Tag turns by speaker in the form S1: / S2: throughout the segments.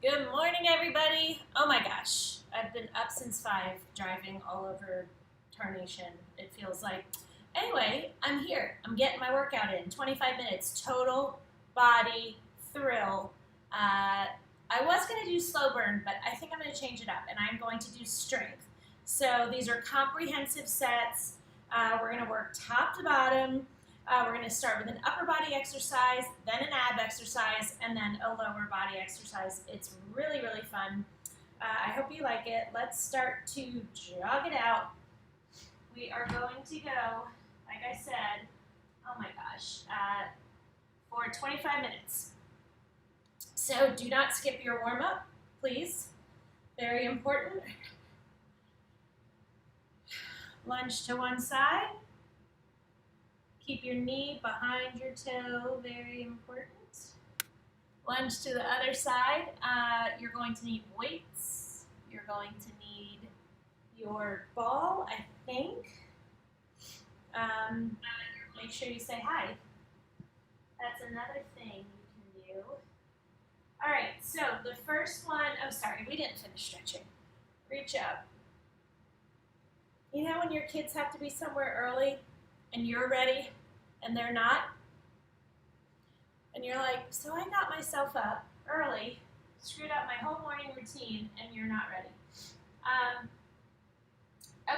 S1: Good morning, everybody. Oh my gosh, I've been up since 5 driving all over Tarnation, it feels like. Anyway, I'm here. I'm getting my workout in. 25 minutes, total body thrill. I was going to do slow burn, but I think I'm going to change it up, and I'm going to do strength. So these are comprehensive sets. We're going to work top to bottom. We're going to start with an upper body exercise, then an ab exercise, and then a lower body exercise. It's really, really fun. I hope you like it. Let's start to jog it out. We are going to go, like I said, oh my gosh, for 25 minutes. So do not skip your warm-up, please. Very important. Lunge to one side. Keep your knee behind your toe, very important. Lunge to the other side. You're going to need weights. You're going to need your ball, I think. Make sure you say hi. That's another thing you can do. All right, so the first one, oh sorry, we didn't finish stretching. Reach up. You know when your kids have to be somewhere early and you're ready and they're not? And you're like, so I got myself up early, screwed up my whole morning routine, and you're not ready.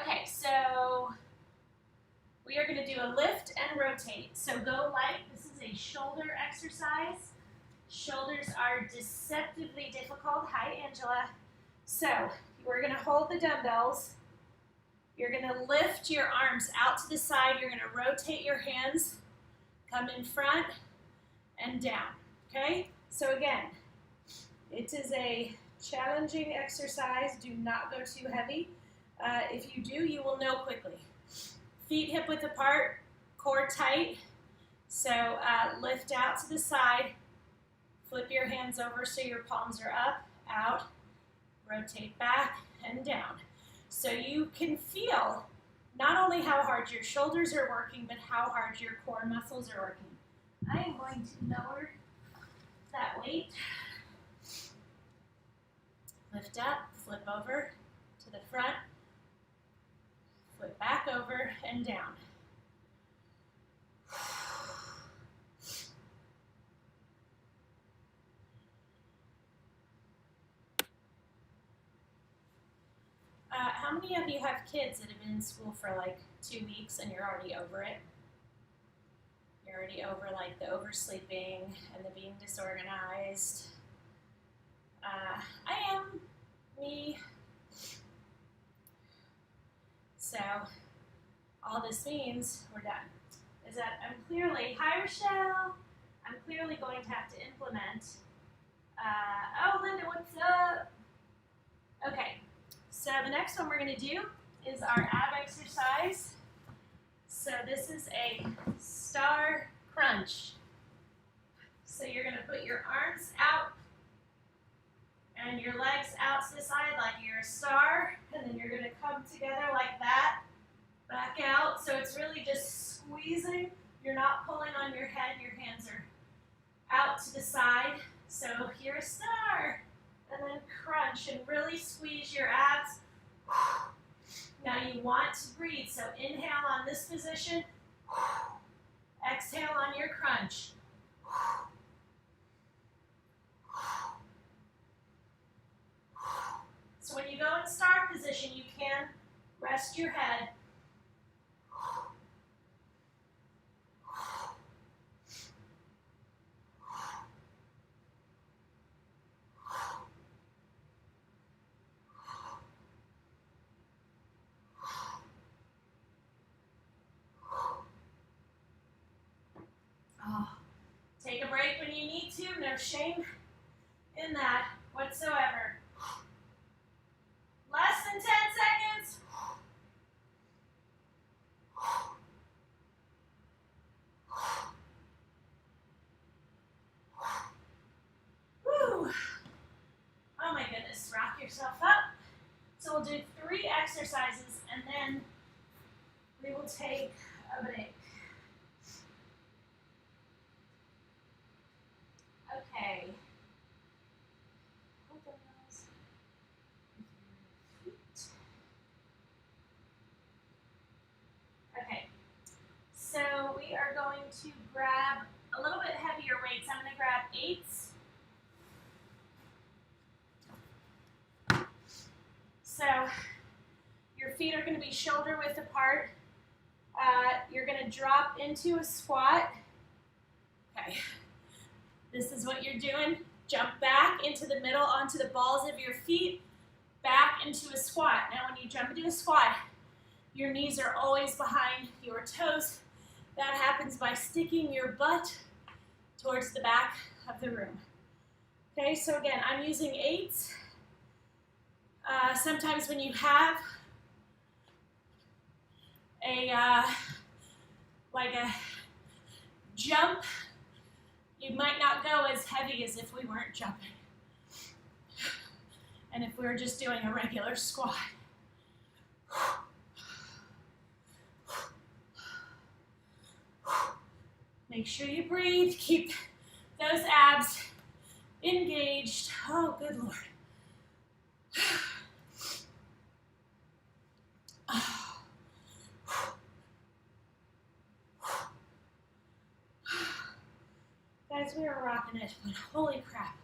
S1: Okay, so we are going to do a lift and rotate. So go light. This is a shoulder exercise. Shoulders are deceptively difficult. Hi, Angela. So we're going to hold the dumbbells. You're going to lift your arms out to the side. You're going to rotate your hands, come in front and down, okay? So again, it is a challenging exercise. Do not go too heavy. If you do, you will know quickly. Feet hip width apart, core tight. So lift out to the side, flip your hands over so your palms are up, out, rotate back and down. So you can feel not only how hard your shoulders are working, but how hard your core muscles are working. I am going to lower that weight. Lift up, flip over to the front, flip back over and down. How many of you have kids that have been in school for like 2 weeks and you're already over it? You're already over like the oversleeping and the being disorganized. I am me. So all this means we're done is that I'm clearly, hi Rochelle, I'm clearly going to have to implement, oh Linda, what's up? Okay, so the next one we're going to do is our ab exercise. So this is a star crunch. So you're going to put your arms out and your legs out to the side like you're a star, and then you're going to come together like that, back out. So it's really just squeezing. You're not pulling on your head. Your hands are out to the side. So you're a star, and then crunch and really squeeze your abs. Now you want to breathe, so inhale on this position, exhale on your crunch. So when you go in star position, you can rest your head. Take a break when you need to, no shame in that whatsoever. Less than 10 seconds. Woo. Oh my goodness, rock yourself up. So we'll do 3 exercises and then we will take a break. Okay. Hold elbows with your feet. Okay, so we are going to grab a little bit heavier weights. I'm going to grab 8s. So your feet are going to be shoulder width apart. You're going to drop into a squat. Okay, this is what you're doing. Jump back into the middle onto the balls of your feet, back into a squat. Now when you jump into a squat, your knees are always behind your toes. That happens by sticking your butt towards the back of the room. Okay, so again, I'm using 8s. Sometimes when you have like a jump, you might not go as heavy as if we weren't jumping. And if we were just doing a regular squat. Make sure you breathe, keep those abs engaged. Oh, good Lord. Guys, we are rocking it, but holy crap.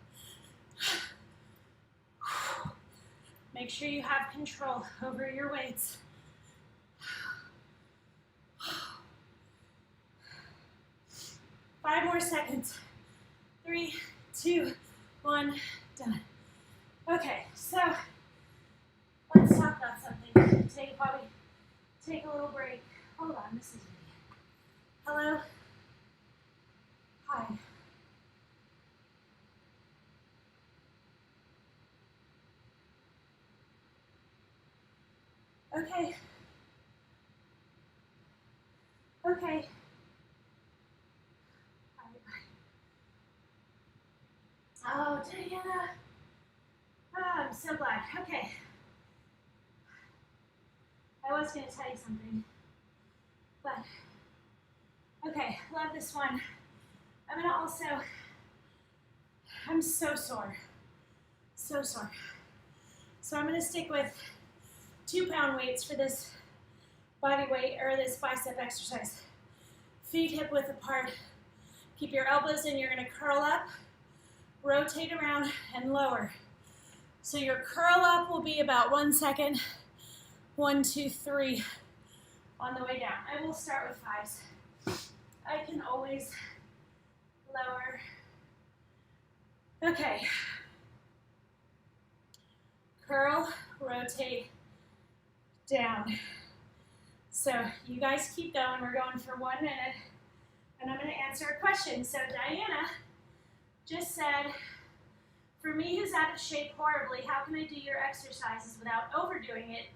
S1: Make sure you have control over your weights. 5 more seconds. 3, 2, 1, done. Okay, so let's talk about something. Take a little break. Hold on, this is me. Hello? Hi. Okay. Okay. Oh, Diana. Oh, I'm so glad. Okay. I was going to tell you something, but okay, love this one. I'm going to also, I'm so sore. So sore. So I'm going to stick with 2-pound weights for this body weight or this bicep exercise. Feet hip width apart. Keep your elbows in. You're going to curl up, rotate around, and lower. So your curl up will be about 1 second. 1, 2, 3 on the way down. I will start with 5s. I can always lower. Okay. Curl, rotate, down. So you guys keep going. We're going for 1 minute. And I'm going to answer a question. So Diana just said, for me who's out of shape horribly, how can I do your exercises without overdoing it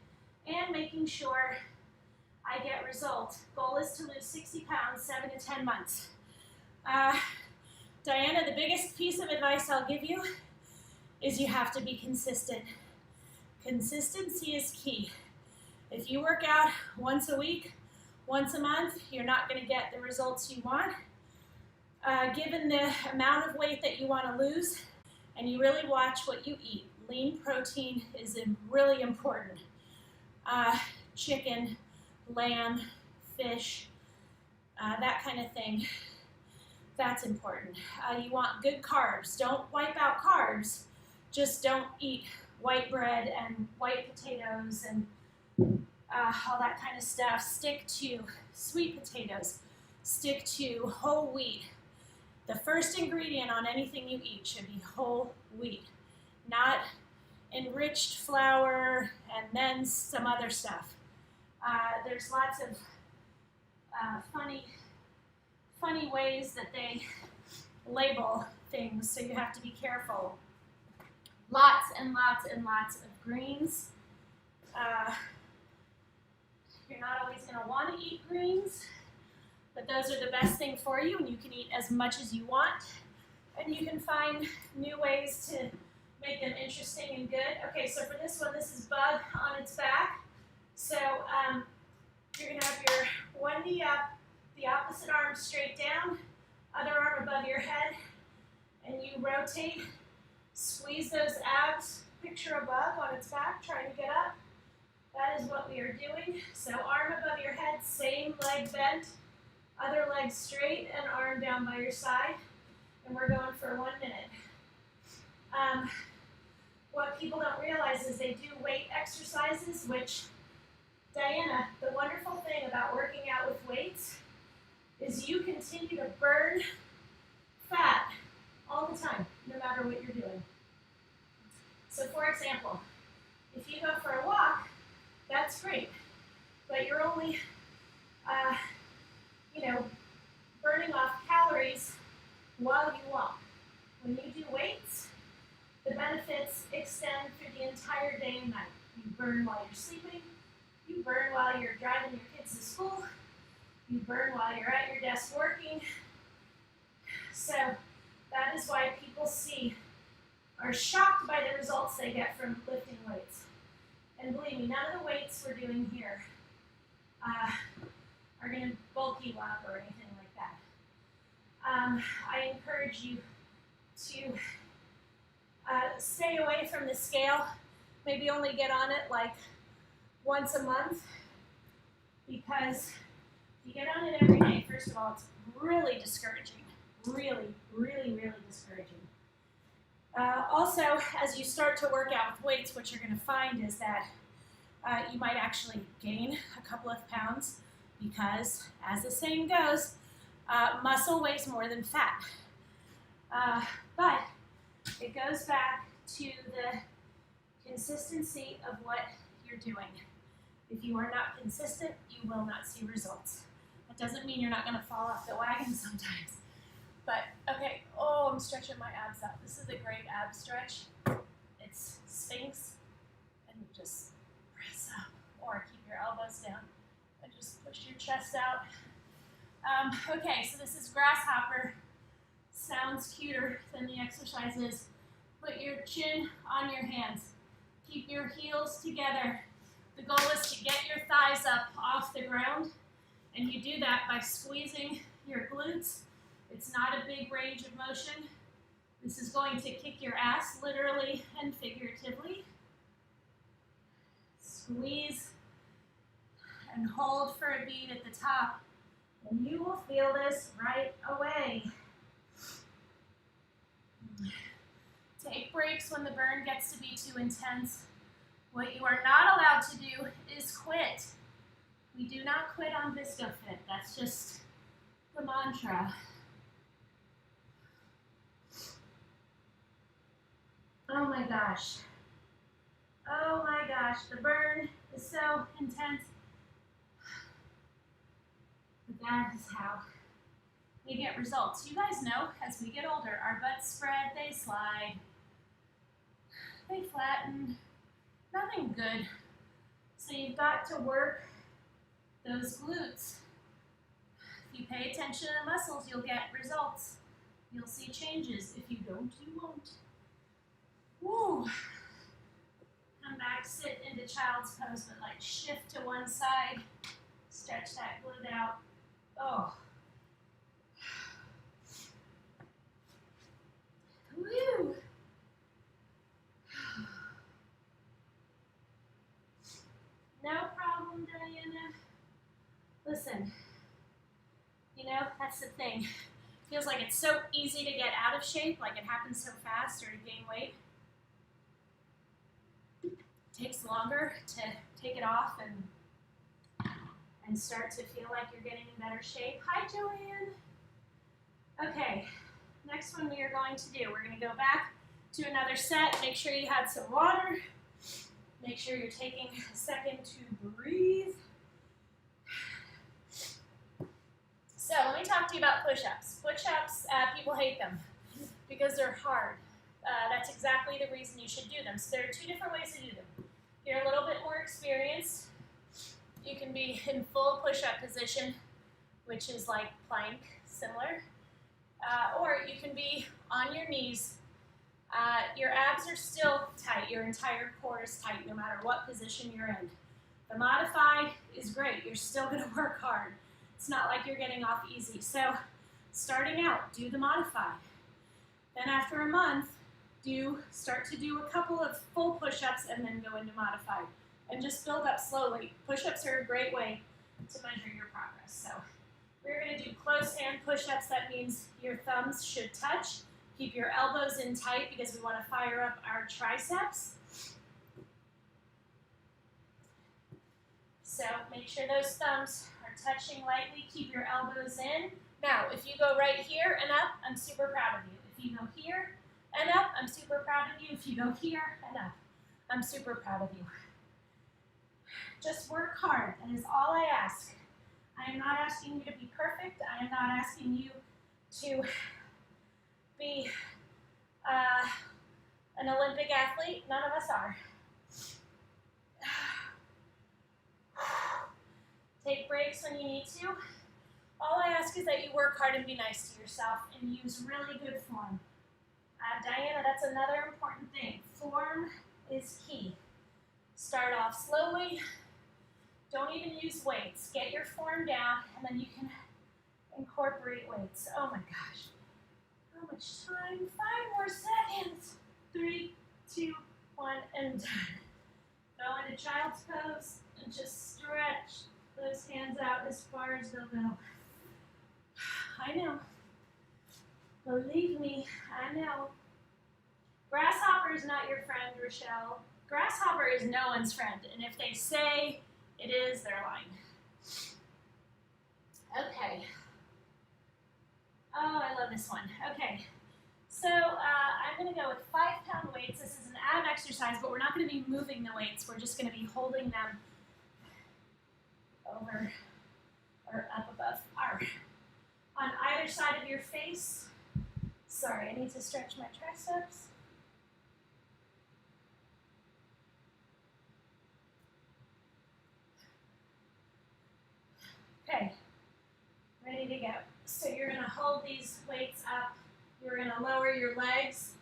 S1: and making sure I get results? Goal is to lose 60 pounds, 7 to 10 months. Diana, the biggest piece of advice I'll give you is you have to be consistent. Consistency is key. If you work out once a week, once a month, you're not going to get the results you want. Given the amount of weight that you want to lose, and you really watch what you eat. Lean protein is really important. Chicken, lamb, fish, that kind of thing, that's important. You want good carbs. Don't wipe out carbs. Just don't eat white bread and white potatoes and all that kind of stuff. Stick to sweet potatoes. Stick to whole wheat. The first ingredient on anything you eat should be whole wheat, not enriched flour and then some other stuff. There's lots of funny ways that they label things, so you have to be careful. Lots and lots and lots of greens. You're not always going to want to eat greens, but those are the best thing for you, and you can eat as much as you want, and you can find new ways to make them interesting and good. Okay, so for this one, this is bug on its back. So you're going to have your one knee up, the opposite arm straight down, other arm above your head, and you rotate, squeeze those abs picture a bug on its back trying to get up. That is what we are doing. So arm above your head, same leg bent, other leg straight, and arm down by your side. And we're going for 1 minute. What people don't realize is they do weight exercises, which, Diana, the wonderful thing about working out with weights is you continue to burn fat all the time, no matter what you're doing. So for example, if you go for a walk, that's great, but you're only, burning off calories while you walk. When you do weights, the benefits extend through the entire day and night. You burn while you're sleeping, you burn while you're driving your kids to school, you burn while you're at your desk working. So that is why people are shocked by the results they get from lifting weights. And believe me, none of the weights we're doing here are going to bulk you up or anything like that. I encourage you to stay away from the scale. Maybe only get on it like once a month, because if you get on it every day, first of all, it's really discouraging. Really, really, really discouraging. Also, as you start to work out with weights, what you're going to find is that you might actually gain a couple of pounds because, as the saying goes, muscle weighs more than fat. But it goes back to the consistency of what you're doing. If you are not consistent, you will not see results. That doesn't mean you're not going to fall off the wagon sometimes. But, okay, I'm stretching my abs out. This is a great ab stretch. It's Sphinx, and you just press up, or keep your elbows down, and just push your chest out. Okay, so this is grasshopper. Sounds cuter than the exercise is. Put your chin on your hands. Keep your heels together. The goal is to get your thighs up off the ground, and you do that by squeezing your glutes. It's not a big range of motion. This is going to kick your ass, literally and figuratively. Squeeze and hold for a beat at the top, and you will feel this right away. Take breaks when the burn gets to be too intense. What you are not allowed to do is quit. We do not quit on ViscoFit. That's just the mantra. Oh my gosh. Oh my gosh, the burn is so intense. But that is how we get results. You guys know, as we get older, our butts spread, they slide, they flatten, nothing good. So you've got to work those glutes. If you pay attention to the muscles, you'll get results. You'll see changes. If you don't, you won't. Woo. Come back, sit into child's pose, but like shift to one side. Stretch that glute out. Oh. Woo. No problem, Diana. Listen, that's the thing. Feels like it's so easy to get out of shape, like it happens so fast, or to gain weight. It takes longer to take it off and start to feel like you're getting in better shape. Hi, Joanne. Okay, next one we are going to do, we're going to go back to another set. Make sure you had some water. Make sure you're taking a second to breathe. So let me talk to you about push-ups. Push-ups, people hate them because they're hard. That's exactly the reason you should do them. So there are two different ways to do them. If you're a little bit more experienced, you can be in full push-up position, which is like plank, similar. Or you can be on your knees. Your abs are still tight. Your entire core is tight no matter what position you're in. The modified is great. You're still going to work hard. It's not like you're getting off easy. So starting out, do the modified. Then after a month, start to do a couple of full push-ups and then go into modified. And just build up slowly. Push-ups are a great way to measure your progress. So we're going to do close hand push-ups. That means your thumbs should touch. Keep your elbows in tight because we want to fire up our triceps. So make sure those thumbs are touching lightly. Keep your elbows in. Now, if you go right here and up, I'm super proud of you. If you go here and up, I'm super proud of you. If you go here and up, I'm super proud of you. Just work hard. That is all I ask. I am not asking you to be perfect. I am not asking you to be an Olympic athlete. None of us are. Take breaks when you need to. All I ask is that you work hard and be nice to yourself and use really good form. Diana, that's another important thing. Form is key. Start off slowly. Don't even use weights. Get your form down, and then you can incorporate weights. Oh my gosh. How much time? 5 more seconds. 3, 2, 1, and done. Go into child's pose and just stretch those hands out as far as they'll go. I know. Believe me, I know. Grasshopper is not your friend, Rochelle. Grasshopper is no one's friend, and if they say it is, they're lying. Okay. Oh, I love this one. Okay. So I'm going to go with 5-pound weights. This is an ab exercise, but we're not going to be moving the weights. We're just going to be holding them over or up above on either side of your face. Sorry, I need to stretch my triceps. Okay, ready to go. So you're going to hold these weights up. You're going to lower your legs,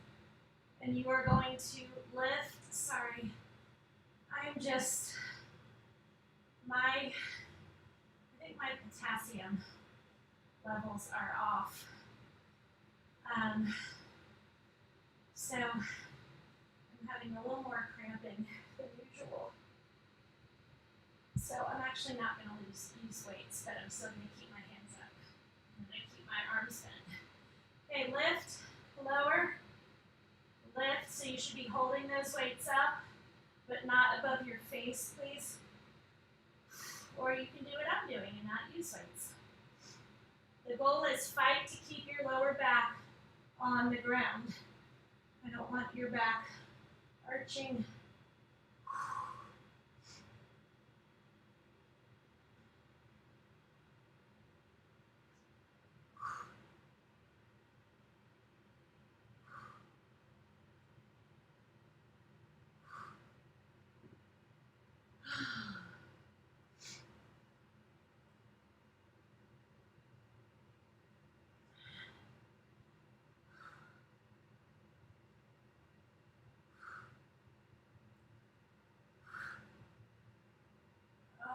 S1: and you are going to lift. Sorry, I'm just, I think my potassium levels are off. So I'm having a little more cramping than usual. So I'm actually not going to use weights, but I'm still going to keep my hands up. I'm going to keep my arms bent. Okay, lift, lower, lift. So you should be holding those weights up, but not above your face, please. Or you can do what I'm doing and not use weights. The goal is fight to keep your lower back on the ground. I don't want your back arching.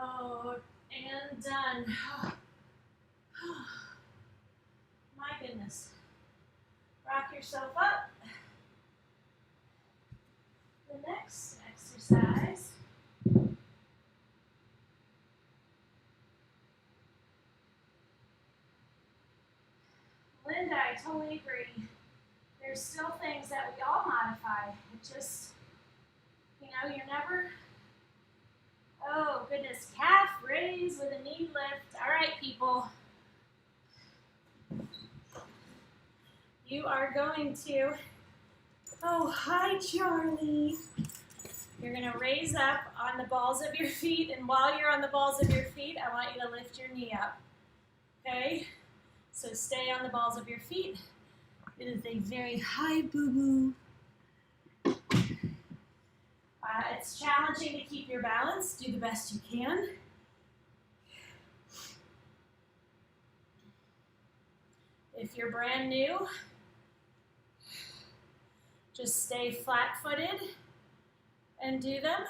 S1: Oh, and done. My goodness. Rock yourself up. The next exercise. Linda, I totally agree. There's still things that we all modify. It just, you're never, oh goodness, calf raise with a knee lift. All right, people. You are going to, oh, hi, Charlie. You're going to raise up on the balls of your feet, and while you're on the balls of your feet, I want you to lift your knee up, okay? So stay on the balls of your feet. It is a very high boo-boo. It's challenging to keep your balance. Do the best you can. If you're brand new, just stay flat-footed and do them.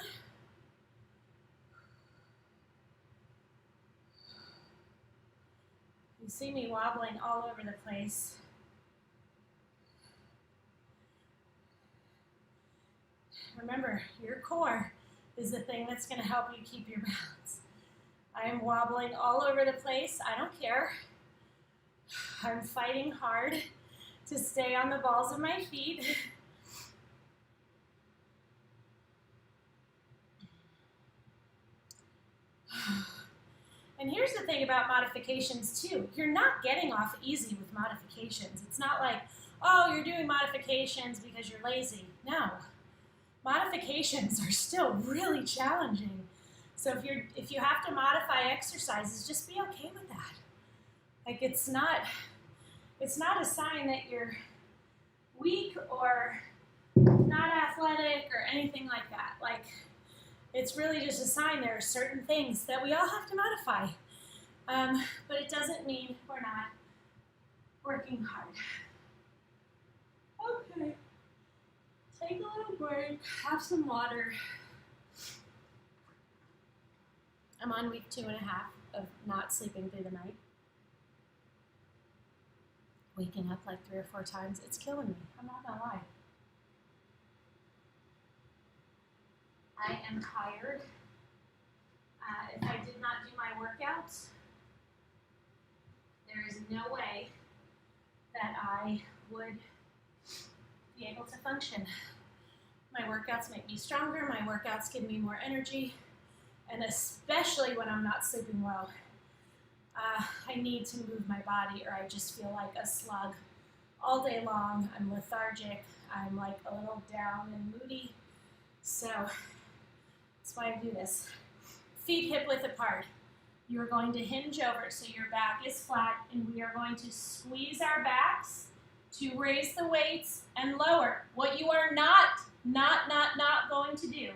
S1: You see me wobbling all over the place. Remember, your core is the thing that's going to help you keep your balance. I am wobbling all over the place. I don't care. I'm fighting hard to stay on the balls of my feet. And here's the thing about modifications too. You're not getting off easy with modifications. It's not like, oh, you're doing modifications because you're lazy. No. Modifications are still really challenging. So if you have to modify exercises, just be okay with that. Like it's not a sign that you're weak or not athletic or anything like that. Like it's really just a sign there are certain things that we all have to modify. But it doesn't mean we're not working hard. Okay. Take a little break, have some water. I'm on week 2.5 of not sleeping through the night. Waking up like 3 or 4 times, it's killing me. I'm not gonna lie. I am tired. If I did not do my workouts, there is no way that I would be able to function. My workouts make me stronger, my workouts give me more energy, and especially when I'm not sleeping well, I need to move my body or I just feel like a slug all day long. I'm lethargic, I'm like a little down and moody, so that's why I do this. Feet hip width apart. You're going to hinge over so your back is flat, and we are going to squeeze our backs to raise the weights and lower. What you are not going to do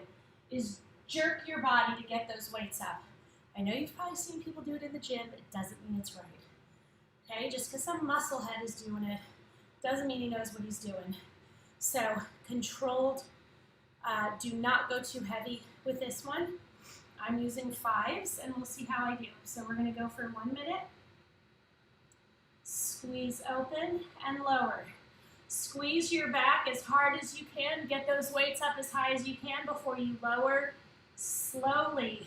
S1: is jerk your body to get those weights up. I know you've probably seen people do it in the gym, but it doesn't mean it's right. Okay, just because some musclehead is doing it doesn't mean he knows what he's doing. So controlled, do not go too heavy with this one. I'm using 5s, and we'll see how I do. So we're going to go for 1 minute. Squeeze open and lower. Squeeze your back as hard as you can. Get those weights up as high as you can before you lower slowly.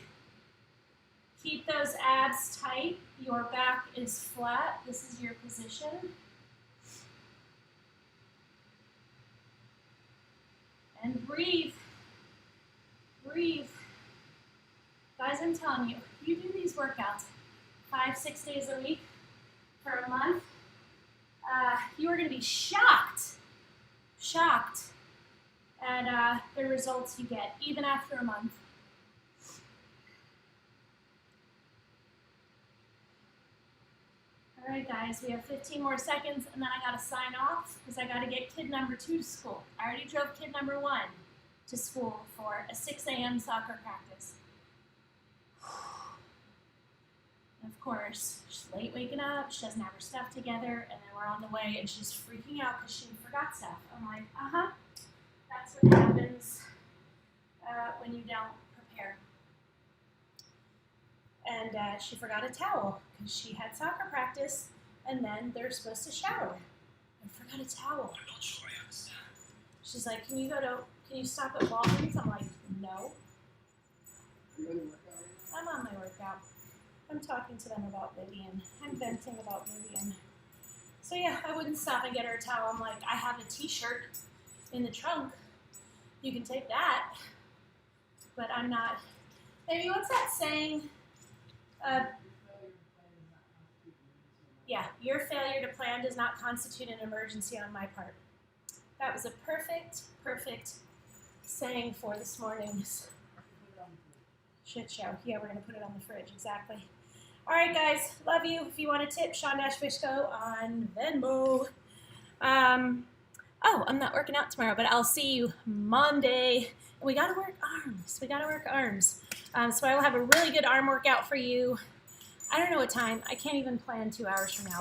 S1: Keep those abs tight. Your back is flat. This is your position. And breathe. Breathe. Guys, I'm telling you, you do these workouts 5-6 days a week for a month, you are going to be shocked at the results you get, even after a month. All right, guys, we have 15 more seconds, and then I got to sign off because I got to get kid number 2 to school. I already drove kid number 1 to school for a 6 a.m. soccer practice. And of course, she's late waking up, she doesn't have her stuff together, and then we're on the way, and she's freaking out because she forgot stuff. I'm like, that's what happens when you don't prepare. And she forgot a towel because she had soccer practice, and then they're supposed to shower. I forgot a towel. I'm not sure I understand. She's like, can you stop at Walgreens? I'm like, no. I'm on my workout. I'm talking to them about Vivian. I'm venting about Vivian. So yeah, I wouldn't stop and get her a towel. I'm like, I have a t-shirt in the trunk. You can take that. But I'm not. Baby, what's that saying? Yeah, your failure to plan does not constitute an emergency on my part. That was a perfect saying for this morning's shit show. Yeah, we're going to put it on the fridge, exactly. All right, guys, love you. If you want a tip, Sean-Fishko on Venmo. I'm not working out tomorrow, but I'll see you Monday. We got to work arms. So I will have a really good arm workout for you. I don't know what time. I can't even plan 2 hours from now.